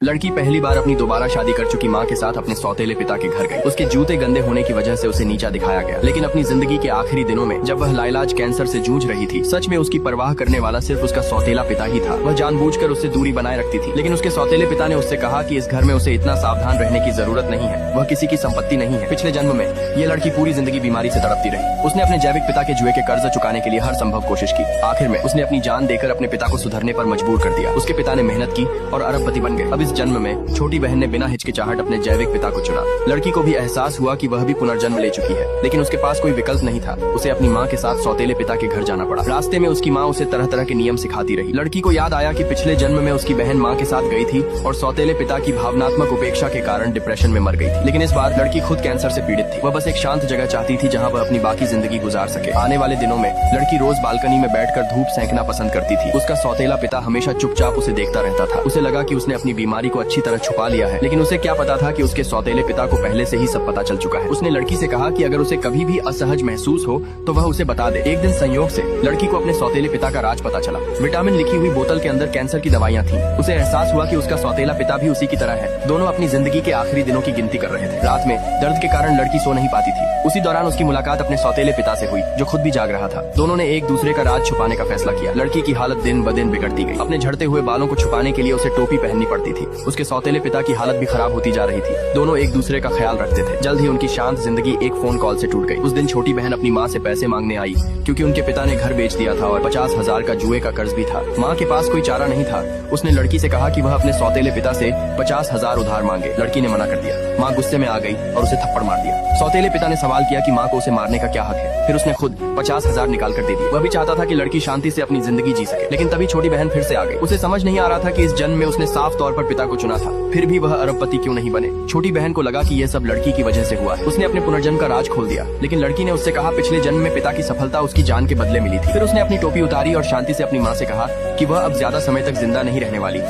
लड़की पहली बार अपनी दोबारा शादी कर चुकी माँ के साथ अपने सौतेले पिता के घर गई। उसके जूते गंदे होने की वजह से उसे नीचा दिखाया गया, लेकिन अपनी जिंदगी के आखिरी दिनों में जब वह लाइलाज कैंसर से जूझ रही थी, सच में उसकी परवाह करने वाला सिर्फ उसका सौतेला पिता ही था। वह जानबूझकर उससे दूरी बनाए रखती थी, लेकिन उसके सौतेले पिता ने उससे कहा कि इस घर में उसे इतना सावधान रहने की जरूरत नहीं है, वह किसी की संपत्ति नहीं है। पिछले जन्म में ये लड़की पूरी जिंदगी बीमारी से तड़पती रही। उसने अपने जैविक पिता के जुए के कर्ज चुकाने के लिए हर संभव कोशिश की। आखिर में उसने अपनी जान देकर अपने पिता को सुधरने पर मजबूर कर दिया। उसके पिता ने मेहनत की और अरबपति बन गए। अब इस जन्म में छोटी बहन ने बिना हिचकिचाहट अपने जैविक पिता को चुना। लड़की को भी एहसास हुआ कि वह भी पुनर्जन्म ले चुकी है, लेकिन उसके पास कोई विकल्प नहीं था। उसे अपनी माँ के साथ सौतेले पिता के घर जाना पड़ा। रास्ते में उसकी माँ उसे तरह तरह के नियम सिखाती रही। लड़की को याद आया कि पिछले जन्म में उसकी बहन माँ के साथ गई थी और सौतेले पिता की भावनात्मक उपेक्षा के कारण डिप्रेशन में मर गई थी। लेकिन इस बार लड़की खुद कैंसर से पीड़ित थी। वह बस एक शांत जगह चाहती थी जहाँ वह अपनी बाकी जिंदगी गुजार सके। आने वाले दिनों में लड़की रोज बालकनी में बैठकर धूप सेंकना पसंद करती थी। उसका सौतेला पिता हमेशा चुपचाप उसे देखता रहता था। उसे लगा कि उसने अपनी बीमारी को अच्छी तरह छुपा लिया है, लेकिन उसे क्या पता था कि उसके सौतेले पिता को पहले से ही सब पता चल चुका है। उसने लड़की से कहा कि अगर उसे कभी भी असहज महसूस हो तो वह उसे बता दे। एक दिन संयोग से लड़की को अपने सौतेले पिता का राज पता चला। विटामिन लिखी हुई बोतल के अंदर कैंसर की दवाइयाँ थीं। उसे एहसास हुआ कि उसका सौतेला पिता भी उसी की तरह है। दोनों अपनी जिंदगी के आखिरी दिनों की गिनती कर रहे थे। रात में दर्द के कारण लड़की सो नहीं पाती थी। उसी दौरान उसकी मुलाकात अपने सौतेले पिता से हुई, जो खुद भी जाग रहा था। दोनों ने एक दूसरे का राज छुपाने का फैसला किया। लड़की की हालत दिन ब दिन बिगड़ती गई। अपने झड़ते हुए बालों को छुपाने के लिए उसे टोपी पहननी पड़ती थी। उसके सौतेले पिता की हालत भी खराब होती जा रही थी। दोनों एक दूसरे का ख्याल रखते थे। जल्द ही उनकी शांत जिंदगी एक फोन कॉल से टूट गई। उस दिन छोटी बहन अपनी माँ से पैसे मांगने आई, क्योंकि उनके पिता ने घर बेच दिया था और 50,000 का जुए का कर्ज भी था। माँ के पास कोई चारा नहीं था। उसने लड़की से कहा कि वह अपने सौतेले पिता से 50,000 उधार मांगे। लड़की ने मना कर दिया। माँ गुस्से में आ गई और उसे थप्पड़ मार दिया। सौतेले पिता ने सवाल किया कि माँ को उसे मारने का क्या हक है। फिर उसने खुद 50,000 निकाल कर दे दी। वह भी चाहता था कि लड़की शांति से अपनी जिंदगी जी सके, लेकिन तभी छोटी बहन फिर से आ गई। उसे समझ नहीं आ रहा था कि इस जन्म में उसने साफ तौर पर पिता को चुना था, फिर भी वह अरबपति क्यों नहीं बने। छोटी बहन को लगा कि यह सब लड़की की वजह से हुआ है। उसने अपने पुनर्जन्म का राज खोल दिया, लेकिन लड़की ने उससे कहा पिछले जन्म में पिता की सफलता उसकी जान के बदले मिली थी। फिर उसने अपनी टोपी उतारी और शांति से अपनी माँ से कहा कि वह अब ज्यादा समय तक जिंदा नहीं रहने वाली।